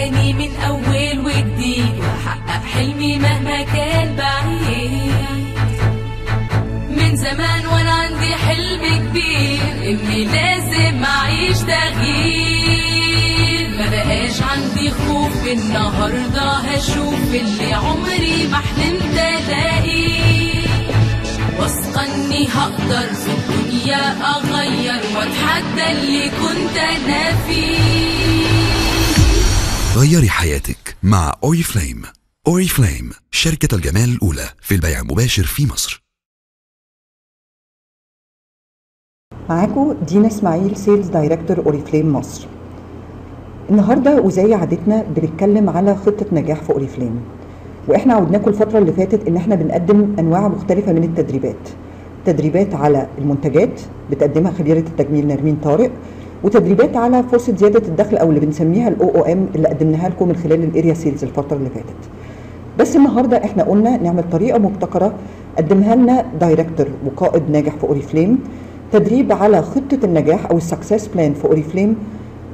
تاني من أول وجديد، وأحقق حلمي مهما كان بعيد. من زمان وأنا عندي حلم كبير إني لازم أعيش تغيير. ما بقاش عندي خوف، النهاردة هشوف اللي عمري ما حلمت ألاقيه. واثقة إني هقدر في الدنيا أغير وأتحدى اللي كنت أنا فيه. غيري حياتك مع أوريفليم. أوريفليم شركة الجمال الأولى في البيع المباشر في مصر. معاكم دينا اسماعيل، سيلز دايركتور أوريفليم مصر. النهارده وزي عادتنا بنتكلم على خطة نجاح في أوريفليم، واحنا عودناكم الفترة اللي فاتت ان احنا بنقدم انواع مختلفة من التدريبات. تدريبات على المنتجات بتقدمها خبيرة التجميل نرمين طارق، وتدريبات على فرصة زيادة الدخل او اللي بنسميها الOOM اللي قدمناها لكم من خلال الاريا سيلز الفترة اللي فاتت. بس النهارده احنا قلنا نعمل طريقة مبتكرة قدمها لنا دايركتور وقائد ناجح في أوريفليم، تدريب على خطة النجاح او السكسس بلان في أوريفليم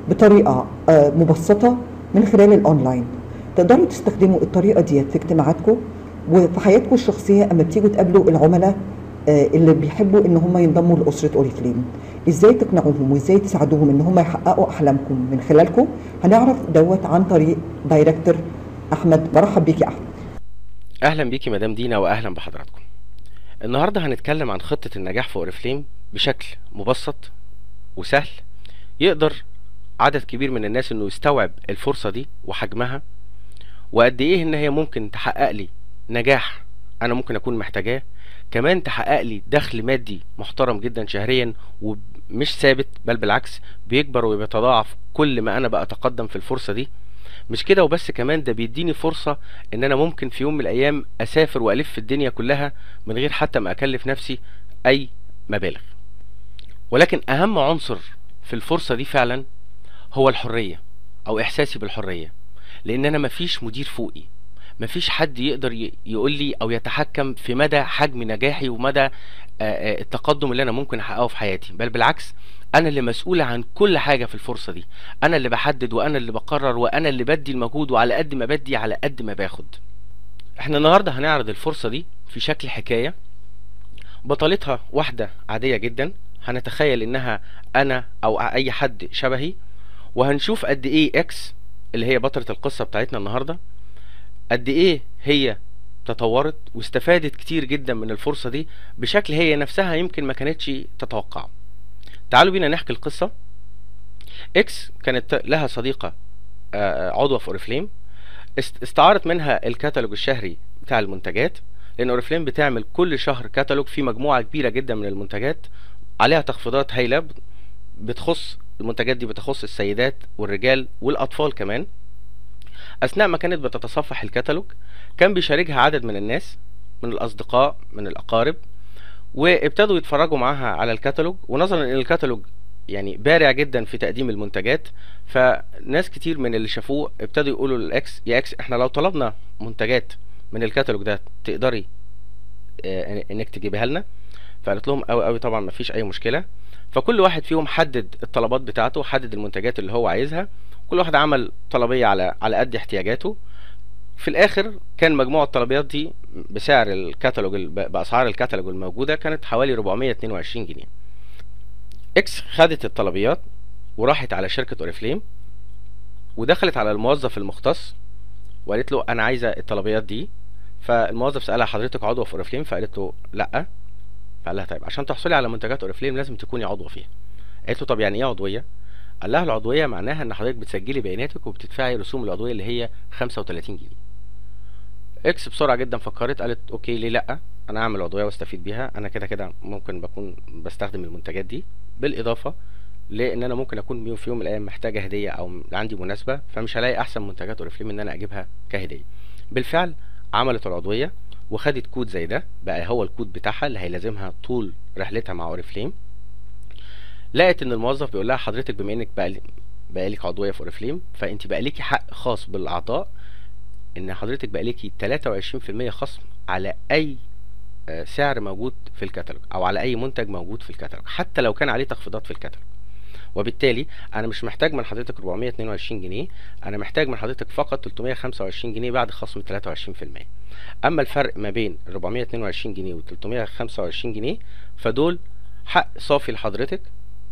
بطريقة مبسطة من خلال الأونلاين. تقدروا تستخدموا الطريقة دي في اجتماعاتكم وفي حياتكم الشخصية اما بتيجوا تقابلوا العملاء اللي بيحبوا ان هم ينضموا لأسرة أوريفليم. ازاي تقنعوهم وازاي تساعدوهم ان هم يحققوا احلامكم من خلالكم؟ هنعرف دوت عن طريق دايركتور احمد. برحب بيكي احمد. اهلا بيكي مدام دينا واهلا بحضراتكم. النهارده هنتكلم عن خطة النجاح في أوريفليم بشكل مبسط وسهل، يقدر عدد كبير من الناس انه يستوعب الفرصة دي وحجمها، وقد ايه ان هي ممكن تحقق لي نجاح انا ممكن اكون محتاجاه، كمان تحقق لي دخل مادي محترم جدا شهريا ومش ثابت، بل بالعكس بيكبر وبيتضاعف كل ما انا بقى اتقدم في الفرصة دي. مش كده وبس، كمان ده بيديني فرصة ان انا ممكن في يوم من الايام اسافر والف الدنيا كلها من غير حتى ما اكلف نفسي اي مبالغ. ولكن اهم عنصر في الفرصة دي فعلا هو الحرية او احساسي بالحرية، لان انا مفيش مدير فوقي، مفيش حد يقدر يقول لي او يتحكم في مدى حجم نجاحي ومدى التقدم اللي انا ممكن احققه في حياتي، بل بالعكس انا اللي مسؤول عن كل حاجة في الفرصة دي. انا اللي بحدد وانا اللي بقرر وانا اللي بدي المجهود، وعلى قد ما بدي على قد ما باخد. احنا النهاردة هنعرض الفرصة دي في شكل حكاية بطلتها واحدة عادية جدا، هنتخيل انها انا او اي حد شبهي، وهنشوف قد ايه اكس اللي هي بطلة القصة بتاعتنا النهاردة قد ايه هي تطورت واستفادت كتير جدا من الفرصة دي بشكل هي نفسها يمكن ما كانتش تتوقعه. تعالوا بينا نحكي القصة. اكس كانت لها صديقة عضوة في أوريفليم، استعارت منها الكتالوج الشهري بتاع المنتجات، لان أوريفليم بتعمل كل شهر كتالوج فيه مجموعة كبيرة جدا من المنتجات عليها تخفيضات هايلة بتخص المنتجات دي، بتخص السيدات والرجال والأطفال كمان. أثناء ما كانت بتتصفح الكتالوج كان بيشاركها عدد من الناس، من الأصدقاء من الأقارب، وابتدوا يتفرجوا معاها على الكتالوج. ونظرا ان الكتالوج يعني بارع جدا في تقديم المنتجات، فناس كتير من اللي شافوه ابتدوا يقولوا للأكس: يا أكس احنا لو طلبنا منتجات من الكتالوج ده تقدري انك تجيبها لنا؟ فقالت لهم قوي قوي طبعا مفيش اي مشكلة. فكل واحد فيهم حدد الطلبات بتاعته، حدد المنتجات اللي هو عايزها، كل واحد عمل طلبية على قد احتياجاته. في الاخر كان مجموع الطلبيات دي بسعر الكتالوج، باسعار الكتالوج الموجودة كانت حوالي 422 جنيه. اكس خدت الطلبيات وراحت على شركة أوريفليم ودخلت على الموظف المختص وقالت له انا عايزة الطلبيات دي. فالموظف سألها: حضرتك عضوة في أوريفليم؟ فقالت له لا. فقال لها: طيب عشان تحصلي على منتجات أوريفليم لازم تكوني عضوة فيها. قالت له: طب يعني ايه عضوية؟ قال لها: العضوية معناها ان حضرتك بتسجلي بياناتك وبتدفعي رسوم العضوية اللي هي 35 جنيه. اكس بسرعة جدا فكرت، قالت: اوكي ليه لا، انا اعمل عضوية واستفيد بيها، انا كده كده ممكن بكون بستخدم المنتجات دي، بالاضافة لان انا ممكن اكون في يوم من الايام محتاجة هدية او عندي مناسبة، فمش هلاقي احسن منتجات أوريفليم ان انا اجيبها كهدية. بالفعل عملت العضوية وخدت كود زي ده، بقى هو الكود بتاعها اللي هيلازمها طول رحلتها مع أوريفليم. لقت ان الموظف بيقول لها: حضرتك بما انك بقالك عضوية في أوريفليم فانت بقاليكي حق خاص بالاعضاء، ان حضرتك بقاليكي 23% خصم على اي سعر موجود في الكتالوج او على اي منتج موجود في الكتالوج، حتى لو كان عليه تخفيضات في الكتالوج. وبالتالي انا مش محتاج من حضرتك 422 جنيه، انا محتاج من حضرتك فقط 325 جنيه بعد خصم 23%. اما الفرق ما بين 422 جنيه و 325 جنيه فدول حق صافي لحضرتك.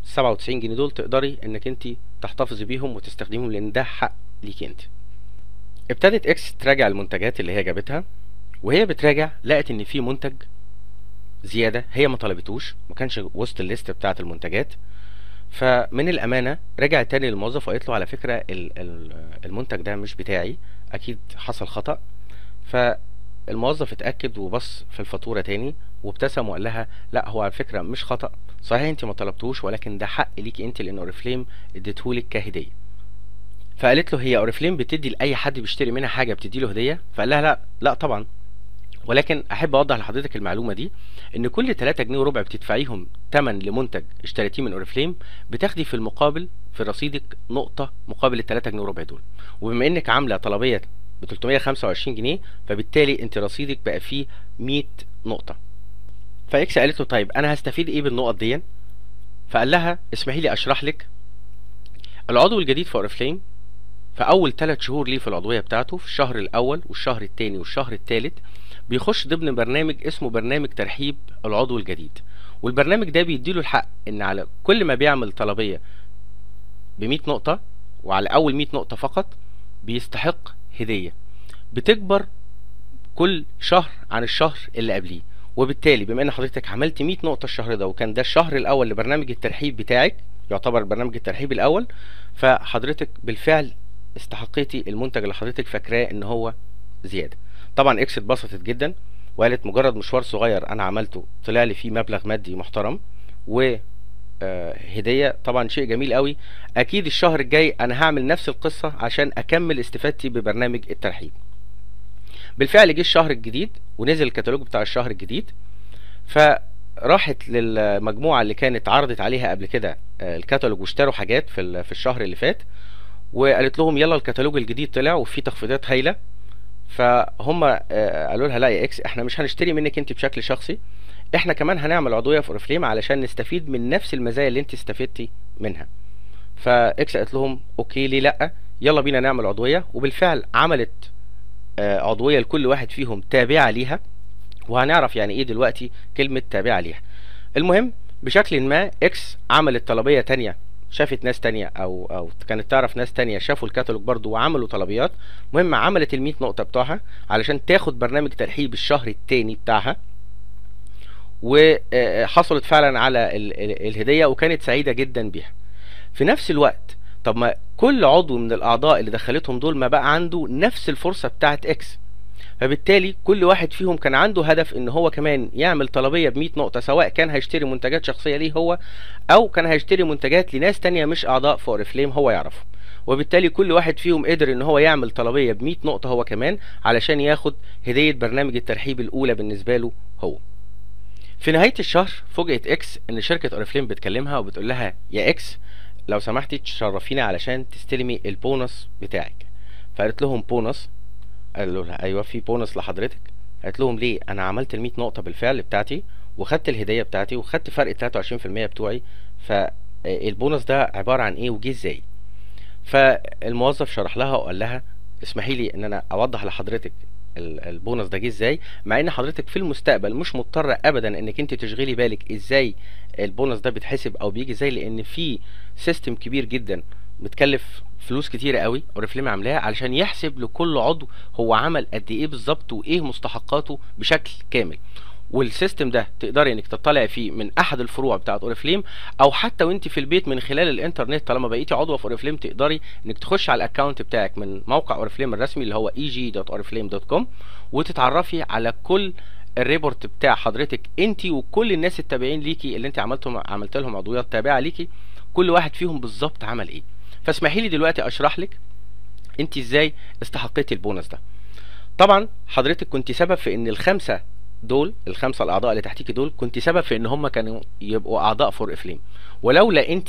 97 جنيه دول تقدري انك انت تحتفظي بيهم وتستخدميهم لان ده حق ليكي انت. ابتدت اكس تراجع المنتجات اللي هي جابتها، وهي بتراجع لقت ان في منتج زياده هي ما طلبتوش، ما كانش وسط الليست بتاعه المنتجات. فمن الامانه رجعت تاني للموظف وقالت له على فكره المنتج ده مش بتاعي، اكيد حصل خطأ. فالموظف اتاكد وبص في الفاتوره تاني وابتسم وقال لها لا هو على فكره مش خطأ، صحيح انت ما طلبتوش ولكن ده حق ليكي انت لان اوريفليم اديتهولك كهديه. فقالت له هي اوريفليم بتدي لاي حد بيشتري منها حاجه بتدي له هديه؟ فقال لها لا طبعا، ولكن احب اوضح لحضرتك المعلومه دي ان كل 3 جنيه وربع بتدفعيهم تمن لمنتج اشتريتيه من اوريفليم بتاخدي في المقابل في رصيدك نقطه مقابل ال 3 جنيه وربع دول. وبما انك عامله طلبيه ب 325 جنيه فبالتالي انت رصيدك بقى فيه 100 نقطه. فاكس قالت له طيب انا هستفيد ايه بالنقط دي؟ فقال لها اسمحي لي اشرح لك. العضو الجديد في اوريفليم في اول 3 شهور ليه في العضويه بتاعته، في الشهر الاول والشهر الثاني والشهر الثالث بيخش ضمن برنامج اسمه برنامج ترحيب العضو الجديد. والبرنامج ده بيديله الحق ان على كل ما بيعمل طلبيه ب 100 نقطه وعلى اول 100 نقطه فقط بيستحق هديه بتكبر كل شهر عن الشهر اللي قبليه. وبالتالي بما ان حضرتك عملت 100 نقطه الشهر ده وكان ده الشهر الاول لبرنامج الترحيب بتاعك، يعتبر برنامج الترحيب الاول، فحضرتك بالفعل استحقيتي المنتج اللي حضرتك فاكراه ان هو زياده. طبعا اكس اتبسطت جدا وقالت مجرد مشوار صغير انا عملته طلع لي فيه مبلغ مادي محترم وهديه، طبعا شيء جميل قوي. اكيد الشهر الجاي انا هعمل نفس القصه عشان اكمل استفادتي ببرنامج الترحيب. بالفعل جه الشهر الجديد ونزل الكتالوج بتاع الشهر الجديد، فراحت للمجموعه اللي كانت عرضت عليها قبل كده الكتالوج واشتروا حاجات في الشهر اللي فات، وقالت لهم يلا الكتالوج الجديد طلع وفيه تخفيضات هايله. فهم قالوا لها لا يا اكس احنا مش هنشتري منك انت بشكل شخصي، احنا كمان هنعمل عضويه في اوريفليم علشان نستفيد من نفس المزايا اللي انت استفدتي منها. فاكس قالت لهم اوكي ليه لا، يلا بينا نعمل عضويه. وبالفعل عملت عضويه لكل واحد فيهم تابعه ليها، وهنعرف يعني ايه دلوقتي كلمه تابعه ليها. المهم بشكل ما اكس عملت طلبيه تانية، شافت ناس تانية او كانت تعرف ناس تانية شافوا الكتالوج برضو وعملوا طلبيات. المهم عملت ال 100 نقطة بتوعها علشان تاخد برنامج ترحيب الشهر التاني بتاعها، وحصلت فعلا على الهدية وكانت سعيدة جدا بيها. في نفس الوقت طب ما كل عضو من الاعضاء اللي دخلتهم دول ما بقى عنده نفس الفرصة بتاعت اكس، فبالتالي كل واحد فيهم كان عنده هدف ان هو كمان يعمل طلبية ب 100 نقطة، سواء كان هيشتري منتجات شخصية ليه هو او كان هيشتري منتجات لناس تانية مش اعضاء في اوريفليم هو يعرفهم. وبالتالي كل واحد فيهم قدر ان هو يعمل طلبية ب 100 نقطة هو كمان علشان ياخد هدية برنامج الترحيب الاولى بالنسبة له هو. في نهاية الشهر فوجئت اكس ان شركة اوريفليم بتكلمها وبتقول لها يا اكس لو سمحتي تشرفينا علشان تستلمي البونص بتاعك. فقالت لهم بونص؟ قالوا لها ايوه في بونص لحضرتك. قالت لهم ليه؟ انا عملت ال 100 نقطه بالفعل بتاعتي وخدت الهديه بتاعتي وخدت فرق 23% بتوعي، فالبونص ده عباره عن ايه وجه ازاي؟ فالموظف شرح لها وقال لها اسمحي لي ان انا اوضح لحضرتك البونص ده جه ازاي، مع ان حضرتك في المستقبل مش مضطره ابدا انك انت تشغلي بالك ازاي البونص ده بيتحسب او بيجي ازاي، لان في سيستم كبير جدا متكلف فلوس كتيره قوي اوريفليم عاملاها علشان يحسب لكل عضو هو عمل قد ايه بالظبط وايه مستحقاته بشكل كامل. والسيستم ده تقدري انك تطلعي فيه من احد الفروع بتاعت اوريفليم او حتى وانت في البيت من خلال الانترنت. طالما بقيتي عضوه في اوريفليم تقدري انك تخشي على الاكونت بتاعك من موقع اوريفليم الرسمي اللي هو eg.oriflame.com وتتعرفي على كل الريبورت بتاع حضرتك انت وكل الناس التابعين ليكي اللي انت عملت لهم عضويات تابعه ليكي، كل واحد فيهم بالظبط عمل ايه. فاسمحي لي دلوقتي اشرح لك انت ازاي استحقيتي البونص ده. طبعا حضرتك كنت سبب في ان الخمسه الاعضاء اللي تحتيكي دول كنت سبب في ان هم كانوا يبقوا اعضاء في اوريفليم، ولولا انت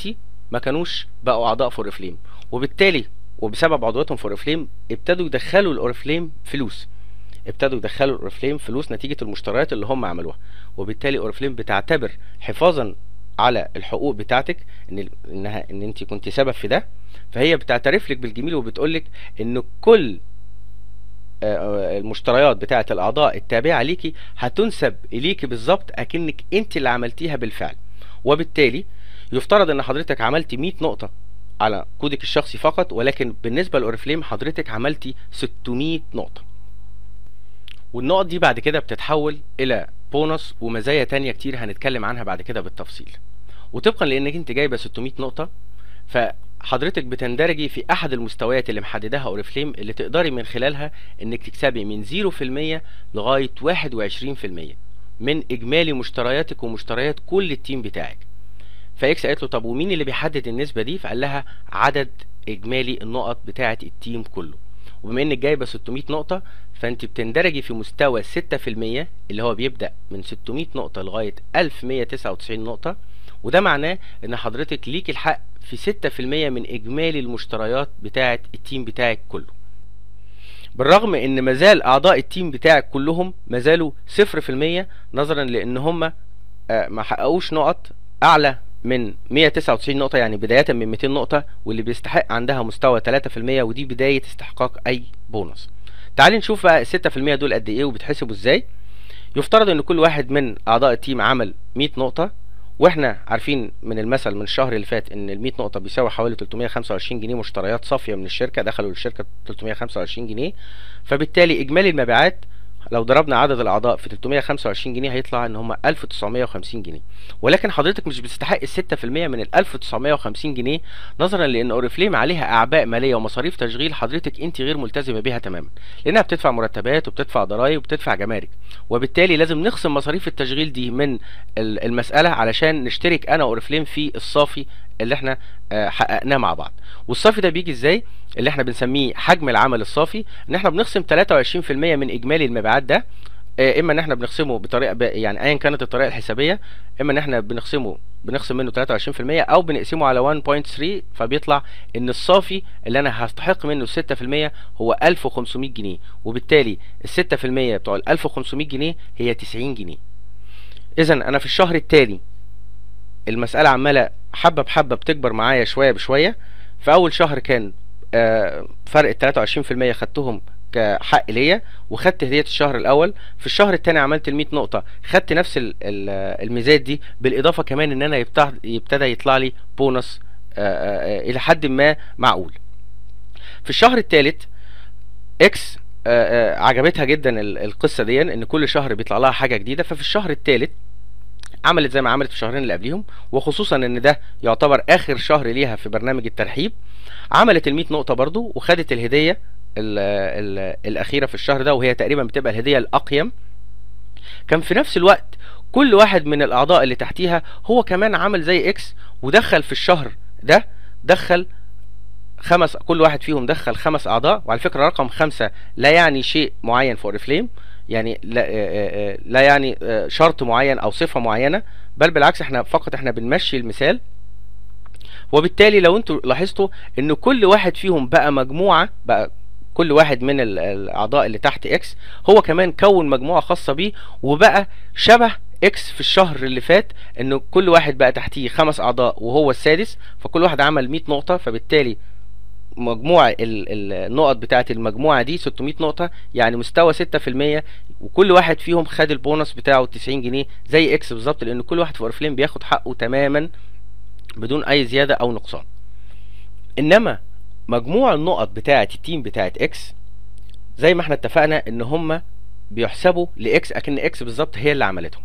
ما كانوش بقوا اعضاء في اوريفليم. وبالتالي وبسبب عضويتهم في اوريفليم ابتدوا يدخلوا الاوريفليم فلوس نتيجه المشتريات اللي هم عملوها. وبالتالي اوريفليم بتعتبر حفاظا على الحقوق بتاعتك ان انت كنت سبب في ده، فهي بتعترف لك بالجميل وبتقولك ان كل المشتريات بتاعه الاعضاء التابعه ليكي هتنسب اليكي بالظبط اكنك انت اللي عملتيها بالفعل. وبالتالي يفترض ان حضرتك عملتي 100 نقطه على كودك الشخصي فقط، ولكن بالنسبه لاوريفليم حضرتك عملتي 600 نقطه. والنقط دي بعد كده بتتحول الى بونص ومزايا تانية كتير هنتكلم عنها بعد كده بالتفصيل. وطبقا لانك انت جايبه 600 نقطه، فحضرتك بتندرجي في احد المستويات اللي محددها اوريفليم، اللي تقدري من خلالها انك تكسبي من 0% لغايه 21% من اجمالي مشترياتك ومشتريات كل التيم بتاعك. فاكس قالت له طب ومين اللي بيحدد النسبه دي؟ فقال لها عدد اجمالي النقط بتاعه التيم كله. وبما انك جايبه 600 نقطه، فانت بتندرجي في مستوى 6% اللي هو بيبدا من 600 نقطه لغايه 1199 نقطه. وده معناه ان حضرتك ليك الحق في 6% من اجمالي المشتريات بتاعه التيم بتاعك كله. بالرغم ان مازال اعضاء التيم بتاعك كلهم مازالوا 0% نظرا لان هم ما حققوش نقط اعلى من 199 نقطة، يعني بداية من 200 نقطة، واللي بيستحق عندها مستوى 3%، ودي بداية استحقاق اي بونص. تعالي نشوف بقى ال 6% دول قد ايه وبتحسبوا ازاي. يفترض ان كل واحد من اعضاء التيم عمل 100 نقطة، واحنا عارفين من المثل من الشهر اللي فات ان ال 100 نقطة بيساوي حوالي 325 جنيه مشتريات صافية من الشركة، دخلوا للشركة 325 جنيه. فبالتالي اجمالي المبيعات لو ضربنا عدد الاعضاء في 325 جنيه هيطلع ان هم 1950 جنيه. ولكن حضرتك مش بتستحق ال 6% من ال 1950 جنيه نظرا لان اوريفليم عليها اعباء ماليه ومصاريف تشغيل حضرتك انت غير ملتزمه بيها تماما، لانها بتدفع مرتبات وبتدفع ضرائب وبتدفع جمارك. وبالتالي لازم نخصم مصاريف التشغيل دي من المساله علشان نشترك انا واوريفليم في الصافي اللي احنا حققناه مع بعض. والصافي ده بيجي ازاي؟ اللي احنا بنسميه حجم العمل الصافي، ان احنا بنخصم 23% من اجمالي المبيعات ده. اما ان احنا بنخصمه بطريقه يعني ايا كانت الطريقه الحسابيه، اما ان احنا بنخصم منه 23% او بنقسمه على 1.3، فبيطلع ان الصافي اللي انا هستحق منه 6% هو 1500 جنيه. وبالتالي ال 6% بتوع ال 1500 جنيه هي 90 جنيه. اذا انا في الشهر التالي المساله عماله حبه بحبه بتكبر معايا شويه بشويه. في اول شهر كان فرق ال 23% خدتهم كحق ليا وخدت هديه الشهر الاول. في الشهر الثاني عملت ال 100 نقطه، خدت نفس الميزات دي، بالاضافه كمان ان انا يبتدى يطلع لي بونص الى حد ما معقول. في الشهر الثالث اكس عجبتها جدا القصه دي، ان كل شهر بيطلع لها حاجه جديده. ففي الشهر الثالث عملت زي ما عملت في الشهرين اللي قبليهم، وخصوصا ان ده يعتبر اخر شهر ليها في برنامج الترحيب. عملت ال 100 نقطه برضو وخدت الهديه الاخيره في الشهر ده، وهي تقريبا بتبقى الهديه الاقيم. كان في نفس الوقت كل واحد من الاعضاء اللي تحتيها هو كمان عمل زي اكس، ودخل في الشهر ده دخل كل واحد فيهم دخل 5 اعضاء. وعلى فكره رقم 5 لا يعني شيء معين في اوريفليم، يعني لا يعني شرط معين او صفه معينه، بل بالعكس احنا فقط بنمشي المثال. وبالتالي لو انتوا لاحظتوا ان كل واحد فيهم بقى مجموعه، بقى كل واحد من الاعضاء اللي تحت اكس هو كمان كون مجموعه خاصه بيه، وبقى شبه اكس في الشهر اللي فات، انه كل واحد بقى تحتيه 5 اعضاء وهو السادس، فكل واحد عمل 100 نقطه. فبالتالي مجموع النقط بتاعت المجموعه دي 600 نقطه، يعني مستوى 6%، وكل واحد فيهم خد البونص بتاعه 90 جنيه زي اكس بالظبط، لان كل واحد في اوريفليم بياخد حقه تماما بدون اي زياده او نقصان. انما مجموع النقط بتاعت التيم بتاعت اكس زي ما احنا اتفقنا ان هم بيحسبوا لاكس اكن اكس بالظبط هي اللي عملتهم.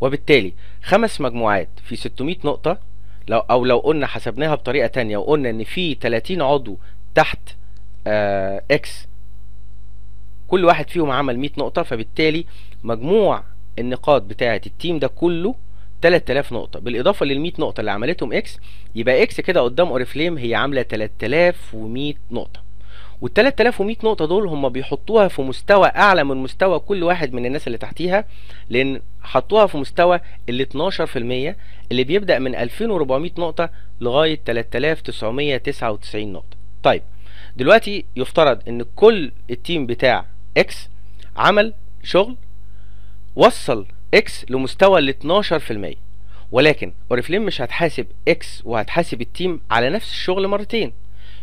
وبالتالي 5 مجموعات في 600 نقطه، لو قلنا حسبناها بطريقه تانية وقلنا ان في 30 عضو تحت اكس كل واحد فيهم عمل 100 نقطه، فبالتالي مجموع النقاط بتاعه التيم ده كله 3000 نقطه، بالاضافه لل 100 نقطه اللي عملتهم اكس. يبقى اكس كده قدام اوريفليم هي عامله 3100 نقطه. وال 3100 نقطه دول هم بيحطوها في مستوى اعلى من مستوى كل واحد من الناس اللي تحتيها، لان حطوها في مستوى ال 12% اللي بيبدا من 2400 نقطه لغايه 3999 نقطه. طيب دلوقتي يفترض ان كل التيم بتاع اكس عمل شغل وصل اكس لمستوى ال 12%، ولكن اوريفليم مش هتحاسب اكس وهتحاسب التيم على نفس الشغل مرتين.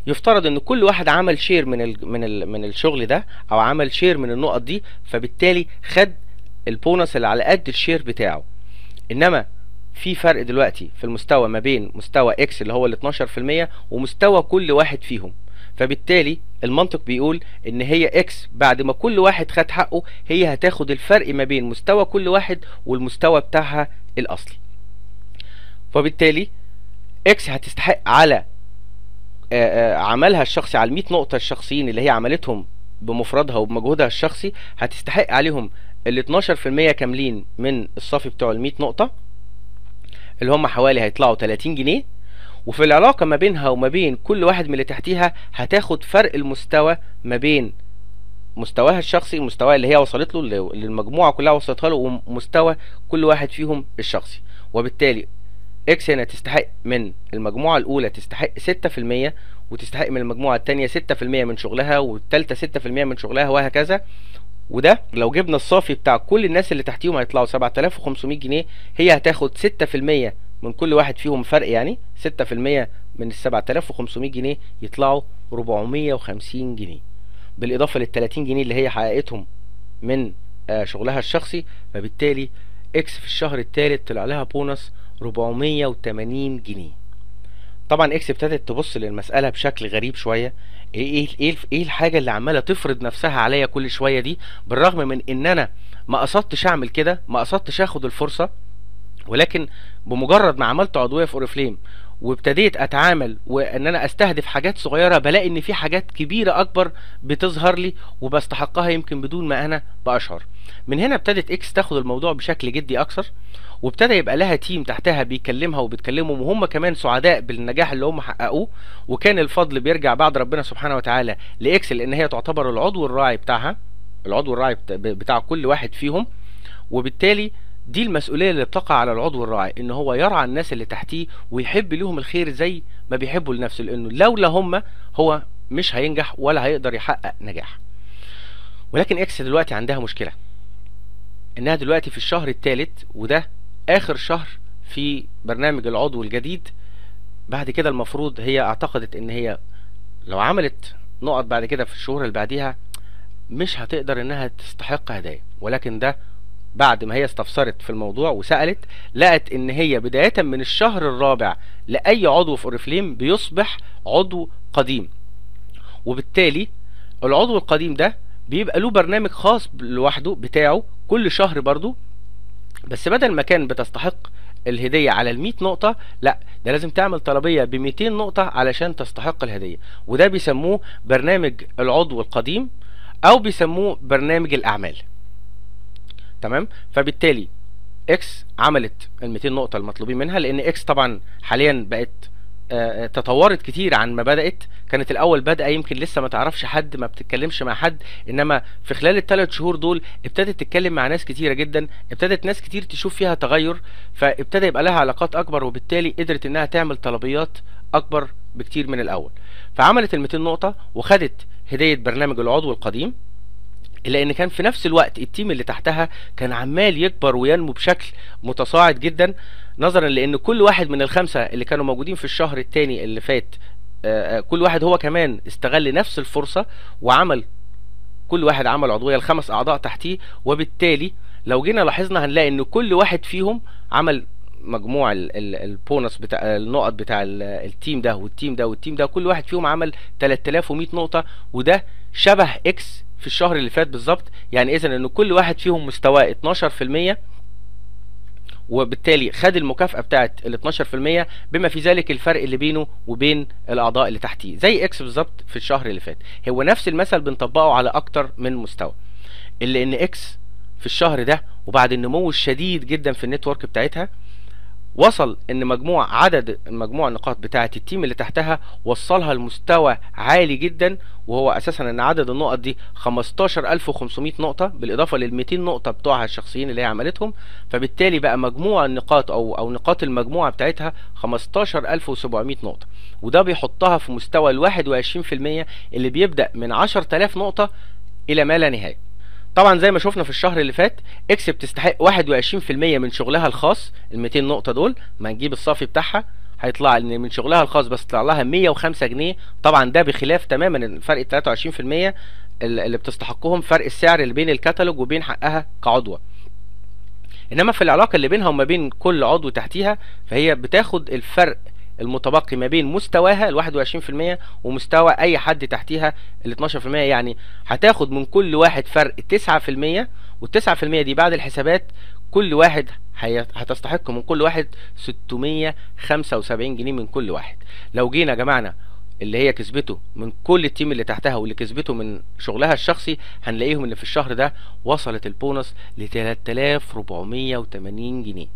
يفترض ان كل واحد عمل شير من الشغل ده، او عمل شير من النقط دي، فبالتالي خد البونص اللي على قد الشير بتاعه. انما في فرق دلوقتي في المستوى ما بين مستوى اكس اللي هو ال 12% ومستوى كل واحد فيهم، فبالتالي المنطق بيقول ان هي اكس بعد ما كل واحد خد حقه هي هتاخد الفرق ما بين مستوى كل واحد والمستوى بتاعها الاصلي. فبالتالي اكس هتستحق على عملها الشخصي، على 100 نقطة الشخصيين اللي هي عملتهم بمفردها وبمجهودها الشخصي، هتستحق عليهم ال 12% كاملين من الصافي بتوع ال 100 نقطة اللي هم حوالي هيطلعوا 30 جنيه. وفي العلاقة ما بينها وما بين كل واحد من اللي تحتيها هتاخد فرق المستوى ما بين مستواها الشخصي، المستوى اللي هي وصلت له، اللي المجموعة كلها وصلتها له، ومستوى كل واحد فيهم الشخصي. وبالتالي اكس هنا تستحق من المجموعة الأولى تستحق 6%، وتستحق من المجموعة التانية 6% من شغلها، والتالتة 6% من شغلها، وهكذا. وده لو جبنا الصافي بتاع كل الناس اللي تحتيهم هيطلعوا 7500 جنيه. هي هتاخد 6% من كل واحد فيهم فرق، يعني 6% من ال 7500 جنيه يطلعوا 450 جنيه، بالإضافة لل 30 جنيه اللي هي حققتهم من شغلها الشخصي. فبالتالي اكس في الشهر الثالث طلع لها بونص 480 جنيه. طبعا اكس ابتدت تبص للمسألة بشكل غريب شوية. ايه الحاجة اللي عمالة تفرض نفسها عليا كل شوية دي، بالرغم من ان انا ما قصدتش اعمل كده، ما قصدتش اخد الفرصة، ولكن بمجرد ما عملت عضوية في اوريفليم وابتديت اتعامل وان انا استهدف حاجات صغيرة، بلاقي ان في حاجات كبيرة اكبر بتظهر لي وبستحقها يمكن بدون ما انا باشعر. من هنا ابتدت اكس تاخد الموضوع بشكل جدي اكثر، وابتدى يبقى لها تيم تحتها بيكلمها وبتكلمهم، وهم كمان سعداء بالنجاح اللي هم حققوه. وكان الفضل بيرجع بعد ربنا سبحانه وتعالى لاكس، لان هي تعتبر العضو الراعي بتاعها، العضو الراعي بتاع كل واحد فيهم. وبالتالي دي المسؤولية اللي بتقع على العضو الراعي، ان هو يرعى الناس اللي تحتيه ويحب لهم الخير زي ما بيحبوا لنفسه، لانه لولا هم هو مش هينجح ولا هيقدر يحقق نجاح. ولكن اكس دلوقتي عندها مشكلة، انها دلوقتي في الشهر الثالث، وده اخر شهر في برنامج العضو الجديد. بعد كده المفروض هي اعتقدت ان هي لو عملت نقط بعد كده في الشهور اللي بعديها مش هتقدر انها تستحق هدايا. ولكن ده بعد ما هي استفسرت في الموضوع وسألت، لقت ان هي بداية من الشهر الرابع لأي عضو في اوريفليم بيصبح عضو قديم. وبالتالي العضو القديم ده بيبقى له برنامج خاص لوحده بتاعه كل شهر برضو، بس بدل ما كان بتستحق الهدية على ال 100 نقطة، لا ده لازم تعمل طلبية ب 200 نقطة علشان تستحق الهدية. وده بيسموه برنامج العضو القديم، او بيسموه برنامج الاعمال. تمام. فبالتالي اكس عملت ال 200 نقطة المطلوبين منها، لان اكس طبعا حاليا بقت تطورت كتير عن ما بدأت. كانت الاول بادئه يمكن لسه ما تعرفش حد، ما بتتكلمش مع حد، انما في خلال ال3 شهور دول ابتدت تتكلم مع ناس كتيره جدا، ابتدت ناس كتير تشوف فيها تغير، فابتدى يبقى لها علاقات اكبر، وبالتالي قدرت انها تعمل طلبيات اكبر بكتير من الاول. فعملت ال 200 نقطه وخدت هديه برنامج العضو القديم، الا ان كان في نفس الوقت التيم اللي تحتها كان عمال يكبر وينمو بشكل متصاعد جدا، نظرا لان كل واحد من ال5 اللي كانوا موجودين في الشهر الثاني اللي فات، كل واحد هو كمان استغل نفس الفرصة وعمل، كل واحد عمل عضوية ل5 اعضاء تحتيه. وبالتالي لو جينا لاحظنا هنلاقي ان كل واحد فيهم عمل مجموع البونص بتاع النقط بتاع التيم ده والتيم ده والتيم ده، كل واحد فيهم عمل 3100 نقطة. وده شبه اكس في الشهر اللي فات بالظبط. يعني اذا ان كل واحد فيهم مستواه 12%، وبالتالي خد المكافأة بتاعت ال 12%، بما في ذلك الفرق اللي بينه وبين الأعضاء اللي تحتيه، زي اكس بالظبط في الشهر اللي فات. هو نفس المثل بنطبقه على أكتر من مستوى، اللي إن اكس في الشهر ده وبعد النمو الشديد جدا في النتورك بتاعتها، وصل ان مجموع النقاط بتاعه التيم اللي تحتها وصلها لمستوى عالي جدا، وهو اساسا ان عدد النقط دي 15500 نقطه بالاضافه لل 200 نقطه بتوعها الشخصيين اللي هي عملتهم. فبالتالي بقى مجموع النقاط او نقاط المجموعه بتاعتها 15700 نقطه، وده بيحطها في مستوى ال 21% اللي بيبدا من 10000 نقطه الى ما لا نهايه. طبعا زي ما شفنا في الشهر اللي فات، اكس بتستحق 21% من شغلها الخاص. ال 200 نقطه دول ما نجيب الصافي بتاعها هيطلع ان من شغلها الخاص بس طلع لها 105 جنيه. طبعا ده بخلاف تماما الفرق 23% اللي بتستحقهم فرق السعر اللي بين الكتالوج وبين حقها كعضوه. انما في العلاقه اللي بينها وما بين كل عضو تحتيها، فهي بتاخد الفرق المتبقي ما بين مستواها ال 21% ومستوى اي حد تحتيها ال 12%. يعني هتاخد من كل واحد فرق 9%، وال9% دي بعد الحسابات كل واحد هتستحق من كل واحد 675 جنيه من كل واحد. لو جينا جمعنا اللي هي كسبته من كل التيم اللي تحتها واللي كسبته من شغلها الشخصي، هنلاقيهم ان في الشهر ده وصلت البونص ل 3480 جنيه.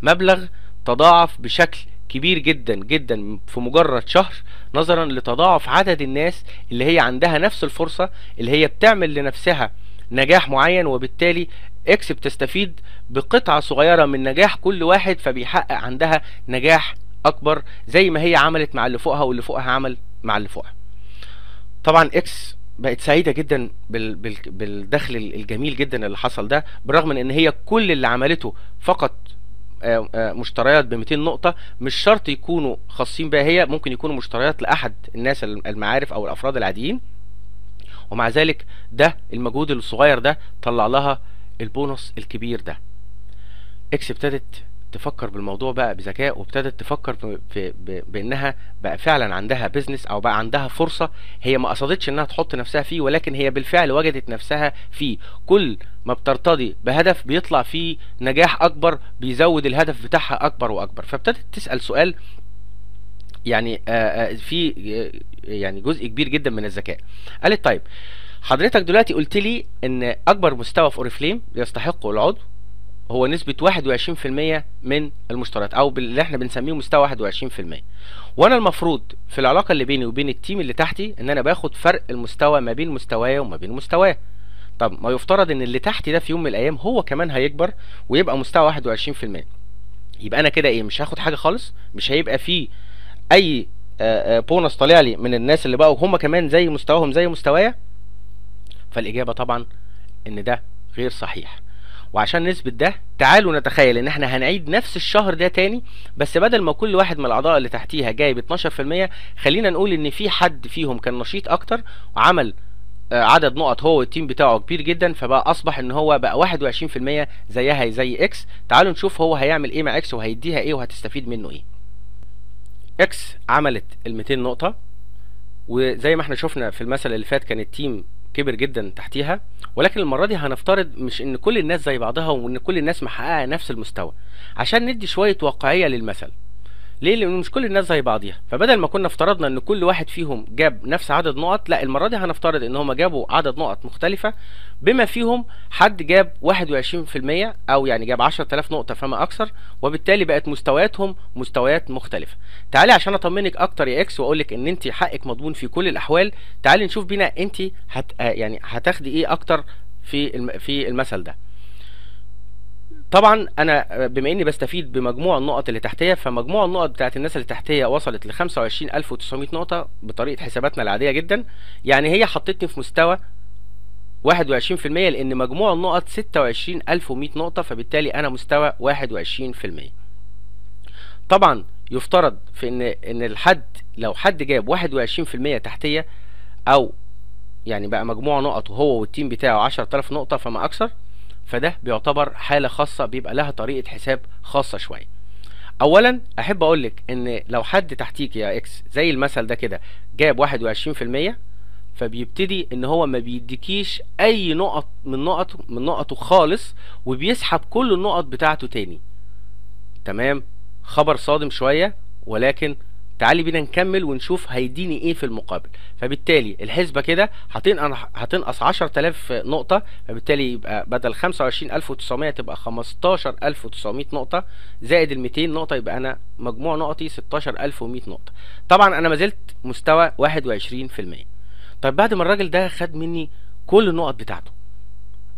مبلغ تضاعف بشكل كبير جدا جدا في مجرد شهر، نظرا لتضاعف عدد الناس اللي هي عندها نفس الفرصة، اللي هي بتعمل لنفسها نجاح معين، وبالتالي اكس بتستفيد بقطعة صغيرة من نجاح كل واحد، فبيحقق عندها نجاح اكبر زي ما هي عملت مع اللي فوقها واللي فوقها عمل مع اللي فوقها. طبعا اكس بقت سعيدة جدا بالدخل الجميل جدا اللي حصل ده، بالرغم من ان هي كل اللي عملته فقط مشتريات ب 200 نقطة، مش شرط يكونوا خاصين بها هي، ممكن يكونوا مشتريات لأحد الناس المعارف أو الأفراد العاديين، ومع ذلك ده المجهود الصغير ده طلع لها البونص الكبير ده. اكس ابتدت تفكر بالموضوع بقى بذكاء، وابتدت تفكر بانها بقى فعلا عندها بيزنس او بقى عندها فرصة هي ما قصدتش انها تحط نفسها فيه، ولكن هي بالفعل وجدت نفسها فيه. كل ما بترتضي بهدف بيطلع فيه نجاح اكبر، بيزود الهدف بتاعها اكبر واكبر. فابتدت تسأل سؤال يعني في يعني جزء كبير جدا من الذكاء. قالت طيب حضرتك دلوقتي قلت لي ان اكبر مستوى في اوريفليم يستحقه العضو هو نسبة 21% من المشتريات، او اللي احنا بنسميه مستوى 21%، وانا المفروض في العلاقة اللي بيني وبين التيم اللي تحتي ان انا باخد فرق المستوى ما بين مستوايا وما بين مستواه. طب ما يفترض ان اللي تحتي ده في يوم من الايام هو كمان هيكبر ويبقى مستوى 21%، يبقى انا كده ايه؟ مش هاخد حاجة خالص، مش هيبقى فيه اي بونص طالع لي من الناس اللي بقوا هم كمان زي مستواهم زي مستوايا. فالاجابة طبعا ان ده غير صحيح. وعشان نثبت ده تعالوا نتخيل ان احنا هنعيد نفس الشهر ده تاني، بس بدل ما كل واحد من الاعضاء اللي تحتيها جايب 12%، خلينا نقول ان في حد فيهم كان نشيط اكتر وعمل عدد نقط هو والتيم بتاعه كبير جدا، فبقى اصبح ان هو بقى 21% زيها زي اكس. تعالوا نشوف هو هيعمل ايه مع اكس وهيديها ايه وهتستفيد منه ايه. اكس عملت ال 200 نقطة، وزي ما احنا شفنا في المثل اللي فات كان التيم كبر جدا تحتيها، ولكن المرة دي هنفترض مش ان كل الناس زي بعضها وان كل الناس محققة نفس المستوى، عشان ندي شوية واقعية للمثل. ليه؟ لان مش كل الناس زي بعضيها، فبدل ما كنا افترضنا ان كل واحد فيهم جاب نفس عدد نقط، لا المرة دي هنفترض ان هم جابوا عدد نقط مختلفة، بما فيهم حد جاب 21% او يعني جاب 10000 نقطة فما اكثر، وبالتالي بقت مستوياتهم مستويات مختلفة. تعالي عشان اطمنك اكتر يا اكس واقولك ان انت حقك مضمون في كل الاحوال، تعالي نشوف بينا انت يعني هتاخدي ايه اكتر في المثل ده. طبعا انا بما اني بستفيد بمجموع النقط اللي تحتيه، فمجموع النقط بتاعت الناس اللي تحتيه وصلت ل 25900 نقطة بطريقة حساباتنا العادية جدا. يعني هي حطتني في مستوى 21%، لان مجموع النقط 26100 نقطة، فبالتالي انا مستوى 21%. طبعا يفترض في ان الحد لو حد جاب 21% تحتيه، او يعني بقى مجموع نقطه هو والتيم بتاعه 10000 نقطة فما اكثر، فده بيعتبر حالة خاصة بيبقى لها طريقة حساب خاصة شوية. اولا احب اقولك ان لو حد تحتيك يا اكس زي المثل ده كده جاب 21%، فبيبتدي ان هو ما بيديكيش اي نقط من نقطه خالص، وبيسحب كل النقط بتاعته تاني. تمام؟ خبر صادم شوية، ولكن تعالي بينا نكمل ونشوف هيديني ايه في المقابل. فبالتالي الحسبة كده هتنقص 10000 نقطة، فبالتالي يبقى بدل 25900 تبقى 15900 نقطة، زائد ال 200 نقطة، يبقى انا مجموع نقطي 16100 نقطة. طبعا انا ما زلت مستوى 21%. طيب بعد ما الراجل ده خد مني كل النقط بتاعته،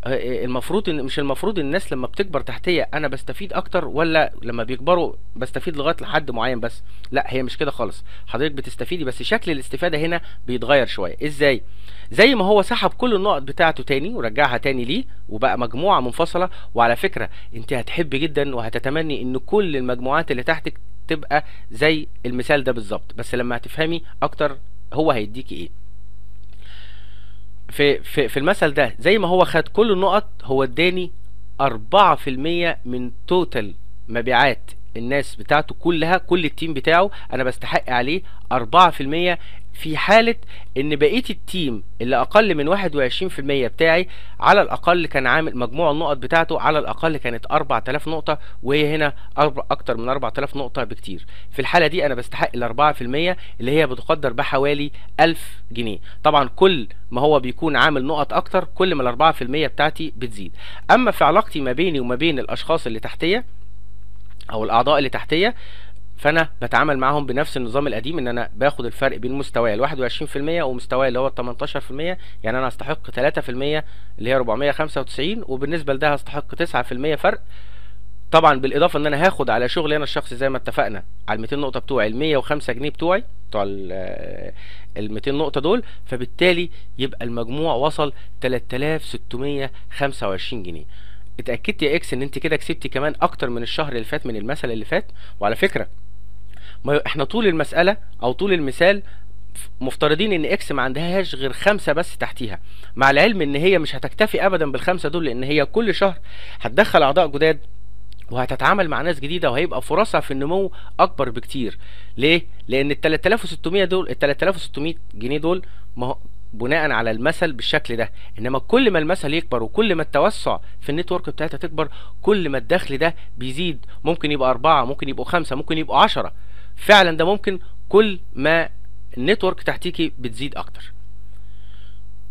المفروض ان مش المفروض الناس لما بتكبر تحتيه انا بستفيد اكتر، ولا لما بيكبروا بستفيد لغايه لحد معين بس؟ لا، هي مش كده خالص. حضرتك بتستفيدي بس شكل الاستفاده هنا بيتغير شويه. ازاي؟ زي ما هو سحب كل النقط بتاعته تاني ورجعها تاني ليه وبقى مجموعه منفصله. وعلى فكره انت هتحبي جدا وهتتمني ان كل المجموعات اللي تحتك تبقى زي المثال ده بالظبط، بس لما هتفهمي اكتر هو هيديكي ايه. في المثل ده زي ما هو خد كل النقط، هو اداني 4% من توتال مبيعات الناس بتاعته كلها، كل التيم بتاعه انا بستحق عليه 4%، في حالة ان بقية التيم اللي اقل من 21% بتاعي على الاقل كان عامل مجموع النقط بتاعته على الاقل كانت 4000 نقطة، وهي هنا اكتر من 4000 نقطة بكتير. في الحالة دي انا بستحق ال 4% اللي هي بتقدر بحوالي 1000 جنيه. طبعا كل ما هو بيكون عامل نقط اكتر كل ما ال 4% بتاعتي بتزيد. اما في علاقتي ما بيني وما بين الاشخاص اللي تحتية او الاعضاء اللي تحتية، فانا بتعامل معاهم بنفس النظام القديم، ان انا باخد الفرق بين مستواي ال 21% ومستواي اللي هو ال 18%. يعني انا هستحق 3% اللي هي 495، وبالنسبه لده هستحق 9% فرق. طبعا بالاضافه ان انا هاخد على شغلي انا الشخصي زي ما اتفقنا على ال 200 نقطه بتوعي ال 105 جنيه بتوع ال 200 نقطه دول، فبالتالي يبقى المجموع وصل 3625 جنيه. اتاكدت يا اكس ان انت كده كسبتي كمان اكتر من الشهر اللي فات من المثل اللي فات. وعلى فكره ما احنا طول المساله او طول المثال مفترضين ان اكس ما عندهاش غير 5 بس تحتيها، مع العلم ان هي مش هتكتفي ابدا بالخمسه دول، لان هي كل شهر هتدخل اعضاء جداد وهتتعامل مع ناس جديده، وهيبقى فرصها في النمو اكبر بكتير. ليه؟ لان ال 3600 دول، ال 3600 جنيه دول ما هو بناء على المثل بالشكل ده. انما كل ما المثل يكبر وكل ما التوسع في النتورك بتاعتها تكبر كل ما الدخل ده بيزيد. ممكن يبقى 4، ممكن يبقوا 5، ممكن يبقوا 10. فعلا ده ممكن كل ما النتورك تحتيكي بتزيد اكتر.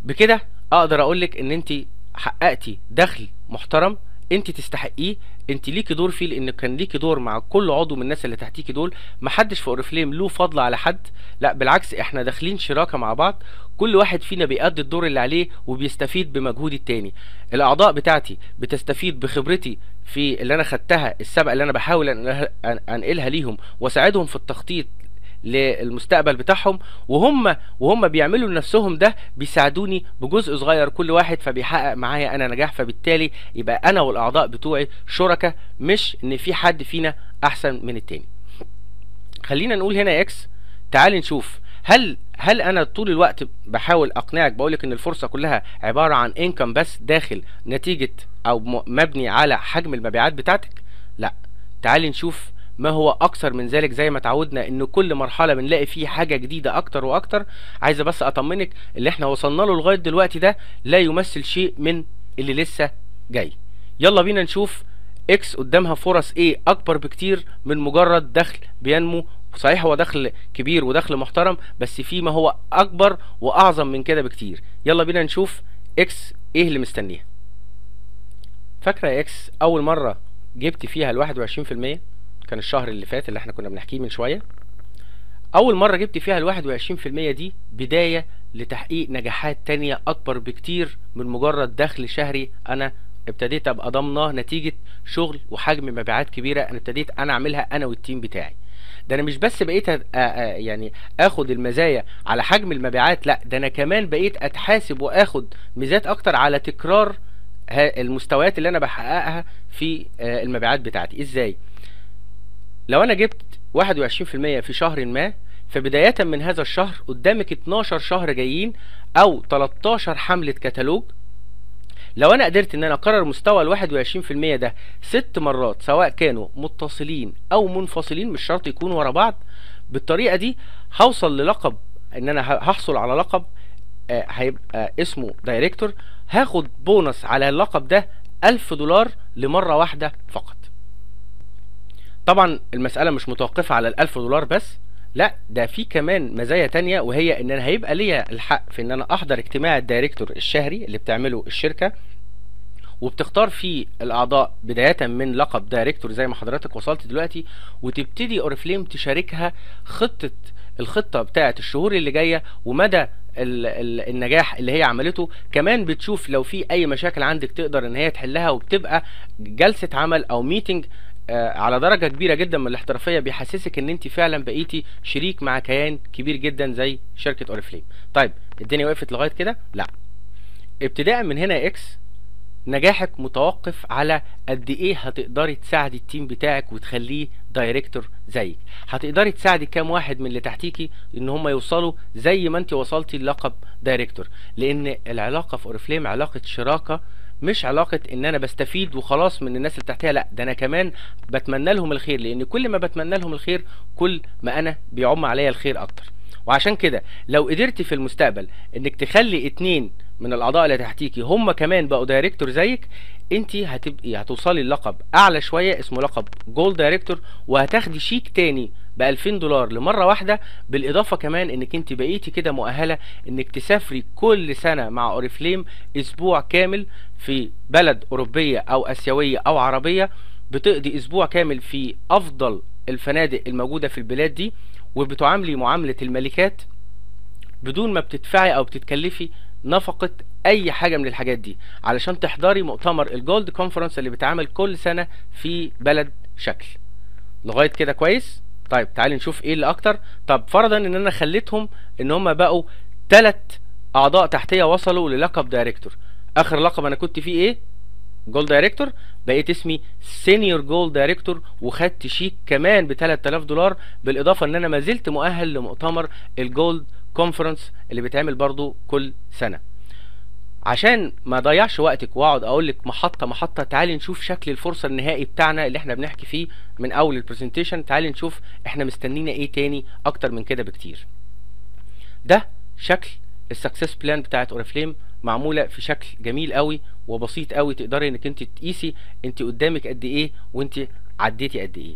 بكده اقدر اقولك ان انت حققتي دخل محترم انت تستحقيه، انت ليكي دور فيه، لان كان ليكي دور مع كل عضو من الناس اللي تحتيكي دول. محدش في اوريفليم له فضل على حد، لا بالعكس، احنا داخلين شراكه مع بعض، كل واحد فينا بيأدي الدور اللي عليه وبيستفيد بمجهود التاني. الاعضاء بتاعتي بتستفيد بخبرتي في اللي انا خدتها السبق اللي انا بحاول انقلها ليهم واساعدهم في التخطيط للمستقبل بتاعهم، وهم بيعملوا لنفسهم ده بيساعدوني بجزء صغير كل واحد، فبيحقق معايا انا نجاح. فبالتالي يبقى انا والاعضاء بتوعي شركاء، مش ان في حد فينا احسن من التاني. خلينا نقول هنا يا اكس، تعالي نشوف هل انا طول الوقت بحاول اقنعك بقولك ان الفرصه كلها عباره عن انكم بس داخل نتيجه او مبني على حجم المبيعات بتاعتك؟ لا، تعالي نشوف ما هو اكثر من ذلك. زي ما تعودنا ان كل مرحله بنلاقي فيه حاجه جديده اكتر واكتر. عايزه بس اطمنك اللي احنا وصلنا له لغايه دلوقتي ده لا يمثل شيء من اللي لسه جاي. يلا بينا نشوف اكس قدامها فرص ايه اكبر بكتير من مجرد دخل بينمو. صحيح هو دخل كبير ودخل محترم، بس في ما هو اكبر واعظم من كده بكتير. يلا بينا نشوف اكس ايه اللي مستنيها. فاكره يا اكس اول مره جبت فيها ال 21%؟ كان الشهر اللي فات اللي احنا كنا بنحكيه من شويه. اول مره جبت فيها ال 21% دي بدايه لتحقيق نجاحات تانية اكبر بكتير من مجرد دخل شهري انا ابتديت ابقى ضامناه نتيجه شغل وحجم مبيعات كبيره انا ابتديت انا اعملها انا والتيم بتاعي. ده انا مش بس بقيت يعني اخد المزايا على حجم المبيعات، لا ده انا كمان بقيت اتحاسب واخد ميزات اكتر على تكرار المستويات اللي انا بحققها في المبيعات بتاعتي. ازاي؟ لو انا جبت 21% في شهر ما، فبداية من هذا الشهر قدامك 12 شهر جايين او 13 حملة كتالوج. لو انا قدرت ان انا اكرر مستوى ال 21% ده 6 مرات سواء كانوا متصلين او منفصلين، مش شرط يكونوا ورا بعض، بالطريقة دي هوصل للقب، ان انا هحصل على لقب هيبقى اسمه دايركتور. هاخد بونص على اللقب ده $1000 لمرة واحدة فقط. طبعا المسألة مش متوقفة على $1000 بس، لا ده في كمان مزايا تانية، وهي ان انا هيبقى ليا الحق في ان انا احضر اجتماع الدايركتور الشهري اللي بتعمله الشركة، وبتختار فيه الاعضاء بداية من لقب دايركتور زي ما حضرتك وصلت دلوقتي، وتبتدي اوريفليم تشاركها الخطة بتاعة الشهور اللي جاية ومدى النجاح اللي هي عملته، كمان بتشوف لو في اي مشاكل عندك تقدر ان هي تحلها، وبتبقى جلسة عمل او ميتنج على درجة كبيرة جدا من الاحترافية، بيحسسك ان انت فعلا بقيتي شريك مع كيان كبير جدا زي شركة اوريفليم. طيب الدنيا وقفت لغاية كده؟ لا، ابتداء من هنا يا اكس نجاحك متوقف على قد ايه هتقدري تساعدي التيم بتاعك وتخليه دايركتور زيك. هتقدري تساعدي كام واحد من اللي تحتيكي ان هم يوصلوا زي ما انت وصلتي للقب دايركتور، لان العلاقة في اوريفليم علاقة شراكة، مش علاقة ان انا بستفيد وخلاص من الناس اللي تحتها، لا ده انا كمان بتمنى لهم الخير، لان كل ما بتمنى لهم الخير كل ما انا بيعم عليا الخير اكتر. وعشان كده لو قدرتي في المستقبل انك تخلي 2 من الاعضاء اللي تحتيكي هم كمان بقوا دايركتور زيك، انت هتوصلي اللقب اعلى شويه اسمه لقب جولد دايركتور، وهتاخدي شيك تاني ب $2000 لمره واحده، بالاضافه كمان انك انت بقيتي كده مؤهله انك تسافري كل سنه مع اوريفليم اسبوع كامل في بلد اوروبيه او اسيويه او عربيه، بتقضي اسبوع كامل في افضل الفنادق الموجوده في البلاد دي، وبتعاملي معامله الملكات بدون ما بتدفعي او بتتكلفي نفقة اي حاجة من الحاجات دي، علشان تحضري مؤتمر الجولد كونفرنس اللي بيتعمل كل سنة في بلد شكل. لغاية كده كويس؟ طيب تعالي نشوف ايه اللي اكتر. طب فرضا ان انا خليتهم ان هم بقوا 3 اعضاء تحتية وصلوا للقب دايركتور. اخر لقب انا كنت فيه ايه؟ جولد دايركتور، بقيت اسمي سينيور جولد دايركتور، وخدت شيك كمان ب $3000، بالاضافة ان انا ما زلت مؤهل لمؤتمر الجولد كونفرنس اللي بيتعمل برضو كل سنة. عشان ما ضيعش وقتك واقعد اقول لك محطة محطة، تعالي نشوف شكل الفرصة النهائي بتاعنا اللي احنا بنحكي فيه من اول البرزنتيشن. تعالي نشوف احنا مستنينا ايه تاني اكتر من كده بكتير. ده شكل السكسس بلان بتاعت اوريفليم، معمولة في شكل جميل قوي وبسيط قوي، تقدري انك انت تقيسي انت قدامك قد ايه وانت عديتي قد ايه.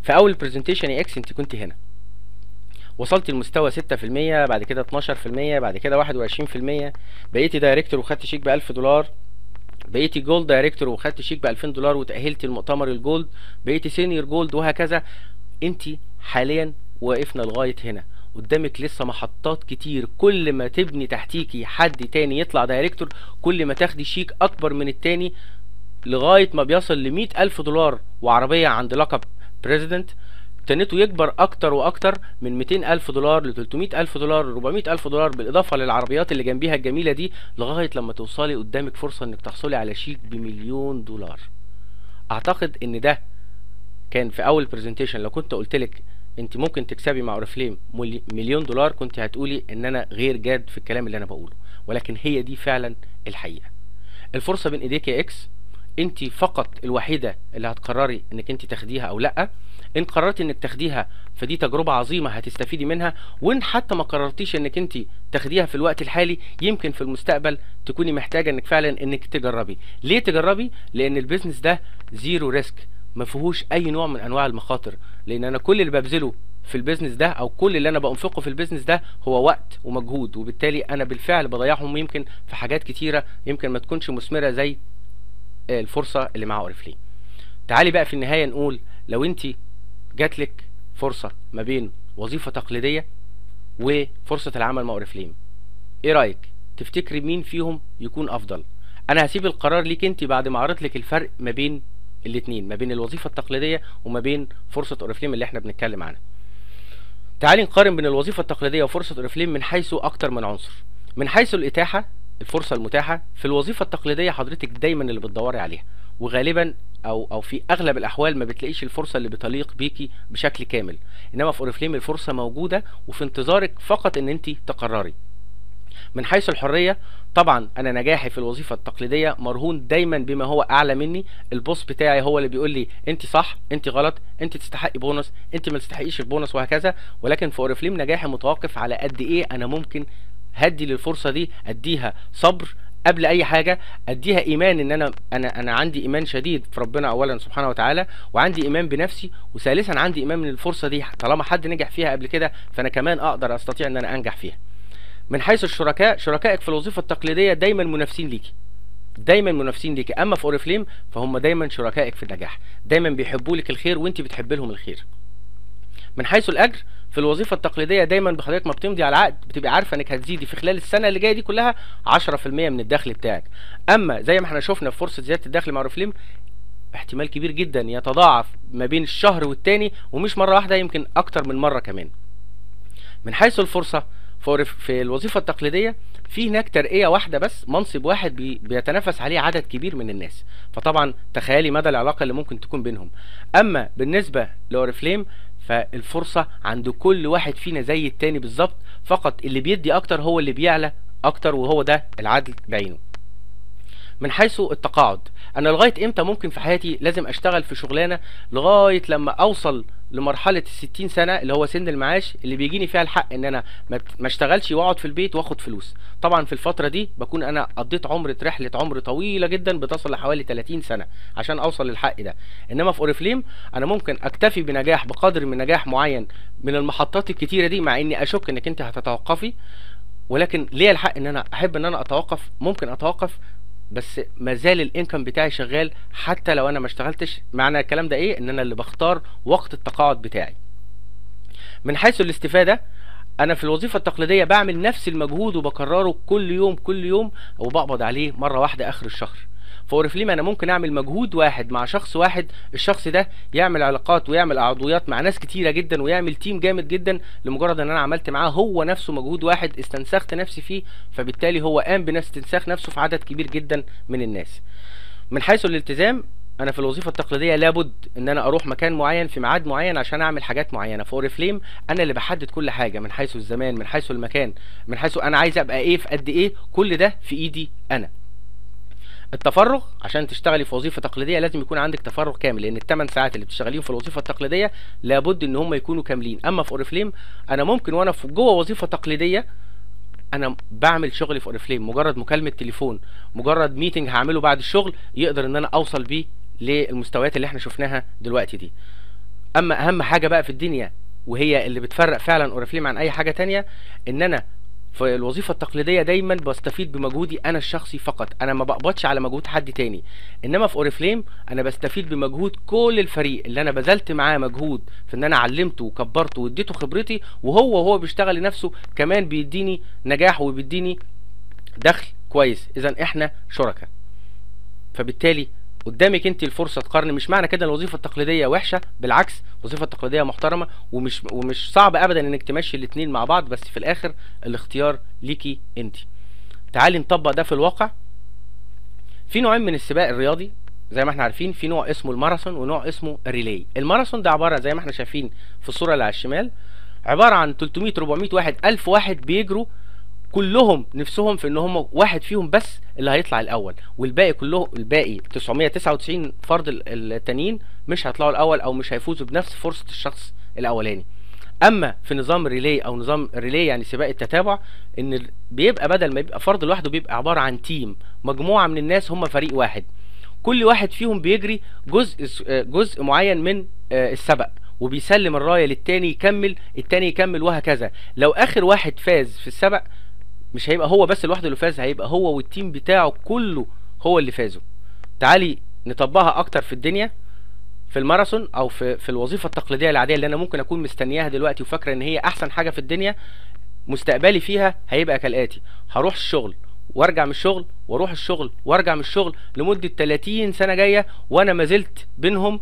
في اول البرزنتيشن يا اكس انت كنت هنا، وصلت لمستوى 6%، بعد كده 12%، بعد كده 21%، بقيتي دايركتور وخدت شيك ب$1000، بقيتي جولد دايركتور وخدت شيك ب$2000 وتأهلتي المؤتمر الجولد، بقيتي سينيور جولد، وهكذا. انت حاليا وقفنا لغاية هنا، قدامك لسه محطات كتير. كل ما تبني تحتيكي حد تاني يطلع دايركتور، كل ما تاخدي شيك اكبر من التاني، لغاية ما بيصل ل$100,000 وعربية عند لقب بريزيدنت. تنته يكبر اكتر واكتر من $200,000 ل $300,000 ل $400,000، بالاضافه للعربيات اللي جنبيها الجميله دي، لغايه لما توصلي قدامك فرصه انك تحصلي على شيك ب$1,000,000. اعتقد ان ده كان في اول برزنتيشن لو كنت قلت لك انت ممكن تكسبي مع اوريفليم $1,000,000 كنت هتقولي ان انا غير جاد في الكلام اللي انا بقوله، ولكن هي دي فعلا الحقيقه. الفرصه بين ايديك يا اكس، انت فقط الوحيده اللي هتقرري انك انت تاخديها او لا. ان قررتي انك تاخديها فدي تجربه عظيمه هتستفيدي منها، وان حتى ما قررتيش انك انت تاخديها في الوقت الحالي، يمكن في المستقبل تكوني محتاجه انك فعلا انك تجربي. ليه تجربي؟ لان البيزنس ده زيرو ريسك، ما فيهوش اي نوع من انواع المخاطر، لان انا كل اللي ببذله في البيزنس ده او كل اللي انا بانفقه في البيزنس ده هو وقت ومجهود، وبالتالي انا بالفعل بضيعهم يمكن في حاجات كتيره يمكن ما تكونش مثمره زي الفرصه اللي مع اوريفليم. تعالي بقى في النهايه نقول، لو انت جاتلك فرصه ما بين وظيفه تقليديه وفرصه العمل مع اوريفليم، ايه رايك؟ تفتكري مين فيهم يكون افضل؟ انا هسيب القرار ليك انت بعد ما اعرض لك الفرق ما بين الاثنين، ما بين الوظيفه التقليديه وما بين فرصه اوريفليم اللي احنا بنتكلم عنها. تعالي نقارن بين الوظيفه التقليديه وفرصه اوريفليم من حيث اكتر من عنصر. من حيث الاتاحه، الفرصه المتاحه في الوظيفه التقليديه حضرتك دايما اللي بتدوري عليها، وغالبا او في اغلب الاحوال ما بتلاقيش الفرصه اللي بتليق بيكي بشكل كامل، انما في اوريفليم الفرصه موجوده وفي انتظارك فقط ان انت تقرري. من حيث الحريه، طبعا انا نجاحي في الوظيفه التقليديه مرهون دايما بما هو اعلى مني. البوس بتاعي هو اللي بيقول لي انت صح، انت غلط، انت تستحقي بونص، انت ما تستحقيش البونص، وهكذا. ولكن في اوريفليم نجاحي متوقف على قد ايه انا ممكن هدي للفرصه دي، اديها صبر قبل اي حاجه، اديها ايمان ان انا عندي ايمان شديد في ربنا اولا سبحانه وتعالى، وعندي ايمان بنفسي، وثالثا عندي ايمان من الفرصه دي طالما حد نجح فيها قبل كده فانا كمان اقدر استطيع ان انا انجح فيها. من حيث الشركاء، شركائك في الوظيفه التقليديه دايما منافسين ليكي، دايما منافسين ليكي، اما في اوريفليم فهم دايما شركائك في النجاح، دايما بيحبوا لك الخير وانت بتحب لهم الخير. من حيث الاجر في الوظيفه التقليديه دايما بحضرتك ما بتمضي على العقد بتبقى عارفه انك هتزيدي في خلال السنه اللي جايه دي كلها 10% من الدخل بتاعك. اما زي ما احنا شفنا في فرصه زياده الدخل مع اوريفليم احتمال كبير جدا يتضاعف ما بين الشهر والتاني، ومش مره واحده، يمكن اكتر من مره كمان. من حيث الفرصه في الوظيفه التقليديه في هناك ترقيه واحده بس، منصب واحد بيتنافس عليه عدد كبير من الناس، فطبعا تخيلي مدى العلاقه اللي ممكن تكون بينهم. اما بالنسبه لاوريفليم فالفرصه عند كل واحد فينا زي التاني بالظبط، فقط اللي بيدي اكتر هو اللي بيعلى اكتر، وهو ده العدل بعينه. من حيث التقاعد، انا لغايه امتى ممكن في حياتي لازم اشتغل في شغلانه لغايه لما اوصل لمرحله ال60 سنه اللي هو سن المعاش اللي بيجيني فيها الحق ان انا ما اشتغلش واقعد في البيت واخد فلوس. طبعا في الفتره دي بكون انا قضيت رحله عمر طويله جدا بتصل لحوالي 30 سنه عشان اوصل للحق ده. انما في اوريفليم انا ممكن اكتفي بنجاح بقدر من نجاح معين من المحطات الكتيره دي، مع اني اشك انك انت هتتوقفي، ولكن ليا الحق ان انا احب ان انا اتوقف. ممكن اتوقف بس ما زال الانكم بتاعي شغال حتى لو انا ما اشتغلتش. معنى الكلام ده ايه؟ ان انا اللي بختار وقت التقاعد بتاعي. من حيث الاستفاده، انا في الوظيفه التقليديه بعمل نفس المجهود وبكرره كل يوم وبقبض عليه مره واحده اخر الشهر. في اوريفليم انا ممكن اعمل مجهود واحد مع شخص واحد، الشخص ده يعمل علاقات ويعمل عضويات مع ناس كتيره جدا ويعمل تيم جامد جدا، لمجرد ان انا عملت معاه هو نفسه مجهود واحد استنسخت نفسي فيه، فبالتالي هو قام بنفس استنساخ نفسه في عدد كبير جدا من الناس. من حيث الالتزام، انا في الوظيفه التقليديه لابد ان انا اروح مكان معين في ميعاد معين عشان اعمل حاجات معينه. في اوريفليم انا اللي بحدد كل حاجه، من حيث الزمان، من حيث المكان، من حيث انا عايز ابقى ايه في قد ايه، كل ده في ايدي انا. التفرغ، عشان تشتغلي في وظيفه تقليديه لازم يكون عندك تفرغ كامل، لان ال8 ساعات اللي بتشتغليهم في الوظيفه التقليديه لابد ان هم يكونوا كاملين. اما في اوريفليم انا ممكن وانا في جوه وظيفه تقليديه انا بعمل شغلي في اوريفليم، مجرد مكالمه تليفون، مجرد ميتنج هعمله بعد الشغل يقدر ان انا اوصل بيه للمستويات اللي احنا شفناها دلوقتي دي. اما اهم حاجه بقى في الدنيا وهي اللي بتفرق فعلا اوريفليم عن اي حاجه تانية، ان انا في الوظيفه التقليديه دايما بستفيد بمجهودي انا الشخصي فقط، انا ما بقبضش على مجهود حد تاني. انما في اوريفليم انا بستفيد بمجهود كل الفريق اللي انا بذلت معاه مجهود في ان انا علمته وكبرته واديته خبرتي، وهو بيشتغل لنفسه كمان بيديني نجاح وبيديني دخل كويس. اذا احنا شركاء، فبالتالي قدامك انت الفرصه تقارني. مش معنى كده الوظيفه التقليديه وحشه، بالعكس الوظيفه التقليديه محترمه، ومش صعب ابدا انك تمشي الاثنين مع بعض، بس في الاخر الاختيار ليكي انت. تعالي نطبق ده في الواقع. في نوعين من السباق الرياضي زي ما احنا عارفين، في نوع اسمه الماراثون ونوع اسمه الريلي. الماراثون ده عباره زي ما احنا شايفين في الصوره اللي على الشمال، عباره عن 300 400 واحد 1000 واحد بيجروا كلهم نفسهم في ان هم واحد فيهم بس اللي هيطلع الاول، والباقي كلهم الباقي 999 فرد التانيين مش هيطلعوا الاول او مش هيفوزوا بنفس فرصه الشخص الاولاني. اما في نظام ريلي او نظام الريلي يعني سباق التتابع، ان بيبقى بدل ما يبقى فرد لوحده بيبقى عباره عن تيم، مجموعه من الناس هم فريق واحد، كل واحد فيهم بيجري جزء معين من السبق وبيسلم الرايه للتاني يكمل، التاني يكمل، وهكذا. لو اخر واحد فاز في السبق مش هيبقى هو بس لوحده اللي فاز، هيبقى هو والتيم بتاعه كله هو اللي فازوا. تعالي نطبقها اكتر في الدنيا، في الماراثون او في الوظيفه التقليديه العاديه اللي انا ممكن اكون مستنياها دلوقتي وفاكره ان هي احسن حاجه في الدنيا. مستقبلي فيها هيبقى كالاتي: هروح الشغل وارجع من الشغل واروح الشغل وارجع من الشغل لمده 30 سنه جايه، وانا ما زلت بينهم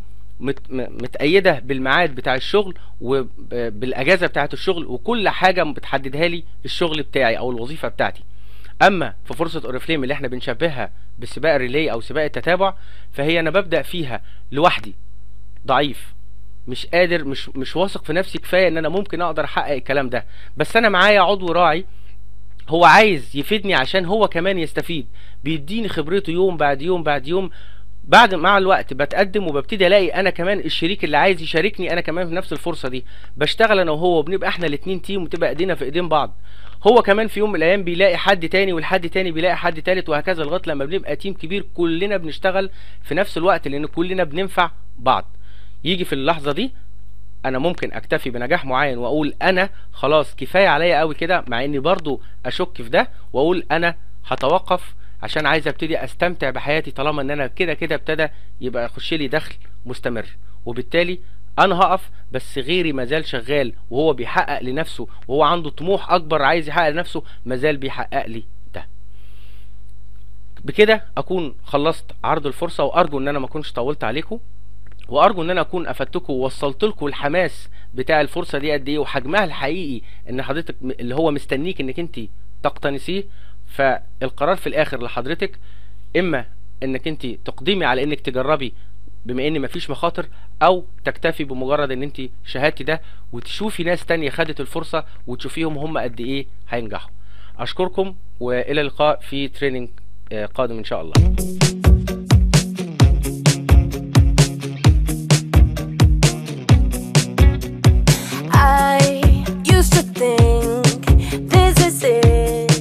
متأيدة بالميعاد بتاع الشغل وبالاجازه بتاعه الشغل، وكل حاجه بتحددها لي الشغل بتاعي او الوظيفه بتاعتي. اما في فرصه اوريفليم اللي احنا بنشبهها بالسباق الريلي او سباق التتابع، فهي انا ببدا فيها لوحدي، ضعيف، مش قادر، مش واثق في نفسي كفايه ان انا ممكن اقدر احقق الكلام ده، بس انا معايا عضو راعي هو عايز يفيدني عشان هو كمان يستفيد، بيديني خبرته يوم بعد يوم بعد يوم. بعد مع الوقت بتقدم وببتدي الاقي انا كمان الشريك اللي عايز يشاركني انا كمان في نفس الفرصه دي، بشتغل انا وهو وبنبقى احنا الاثنين تيم وتبقى ايدينا في ايدين بعض. هو كمان في يوم من الايام بيلاقي حد تاني والحد تاني بيلاقي حد تالت، وهكذا لغايه لما بنبقى تيم كبير كلنا بنشتغل في نفس الوقت، لان كلنا بننفع بعض. يجي في اللحظه دي انا ممكن اكتفي بنجاح معين واقول انا خلاص كفايه عليا قوي كده، مع اني برضو اشك في ده، واقول انا هتوقف عشان عايز ابتدي استمتع بحياتي، طالما ان انا كده ابتدى يبقى يخش لي دخل مستمر، وبالتالي انا هقف بس غيري مازال شغال وهو بيحقق لنفسه وهو عنده طموح اكبر عايز يحقق لنفسه مازال بيحقق لي ده. بكده اكون خلصت عرض الفرصة، وارجو ان انا ما اكونش طولت عليكم، وارجو ان انا اكون افدتكم ووصلت لكم الحماس بتاع الفرصة دي قد ايه وحجمها الحقيقي ان حضرتك اللي هو مستنيك انك انت تقتنصيه. فالقرار في الاخر لحضرتك، اما انك انت تقدمي على انك تجربي بما ان مفيش مخاطر، او تكتفي بمجرد ان انت شاهدتي ده وتشوفي ناس تانية خدت الفرصة وتشوفيهم هم قد ايه هينجحوا. اشكركم والى اللقاء في تريننج قادم ان شاء الله. I used to think this is it.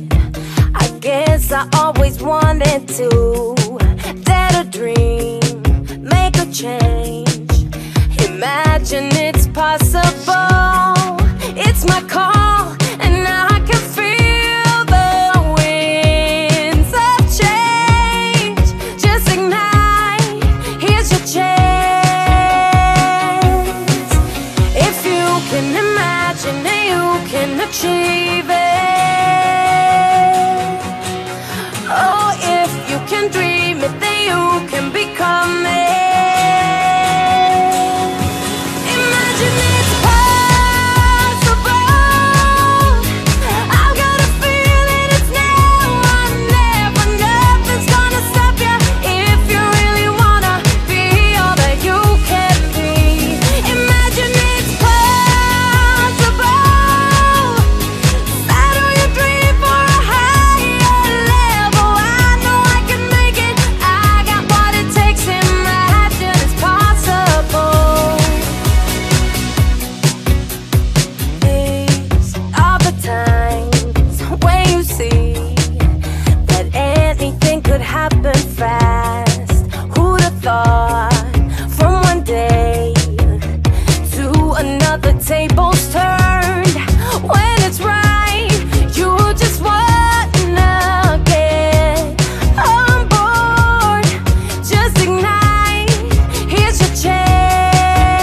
I guess I always wanted to dare to dream, make a change, imagine it's possible. It's my call, and now I can feel the winds of change. Just ignite, here's your chance. If you can imagine it, you can achieve it. Oh, if you can dream it, then you can become it. Imagine it's possible. I've got a feeling it's now or never. Nothing's gonna stop you if you really wanna be all that you can be. Imagine it's possible. Settle your dream for a higher level. I know I can make it. I got what it takes. Imagine it's possible. These are the times when you see that anything could happen fast. Who'd have thought from one day to another tables turned? When it's right, you just wanna get on board. Just ignite, here's your chance.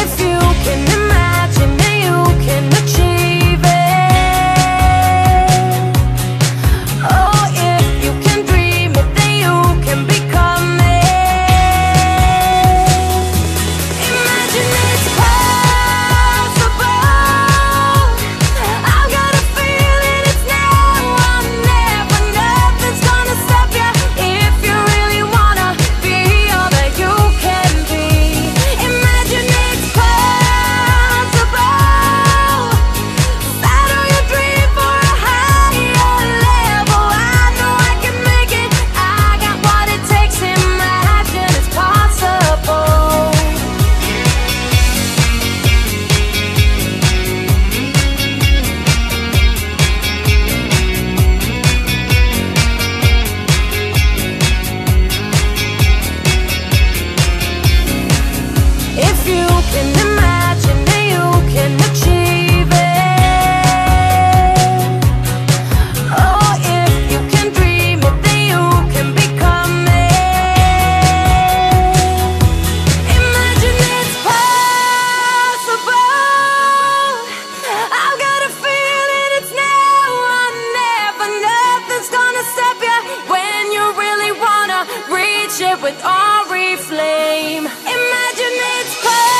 If you can imagine, then you can achieve it. Oh, if you can dream it, then you can become it. Imagine it's possible. I've got a feeling it's now or never. Nothing's gonna stop you if you really wanna be all that you can be. Imagine it's possible. Settle your dream for a higher level. I know I can make it. I got what it takes. Imagine it's possible. If you can imagine, then you can achieve it. Oh, if you can dream it, then you can become it. Imagine it's possible. I've got a feeling it's now or never. Nothing's gonna stop you when you really wanna reach it with Oriflame. Imagine it's possible.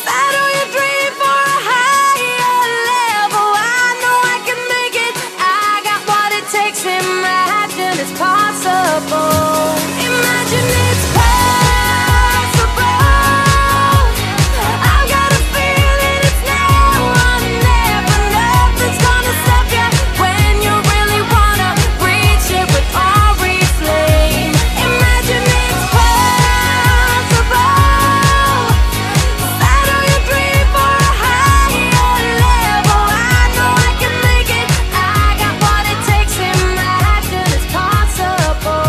Settle your dream for a higher level. I know I can make it. I got what it takes. Imagine it's possible. Imagine it's possible. I've got a feeling it's now or never. Nothing's gonna stop you when you really wanna reach it with Oriflame. Imagine it's possible. Settle your dream for a higher level. I know I can make it. I got what it takes. Imagine it's possible.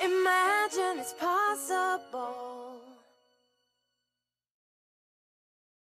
Imagine it's possible.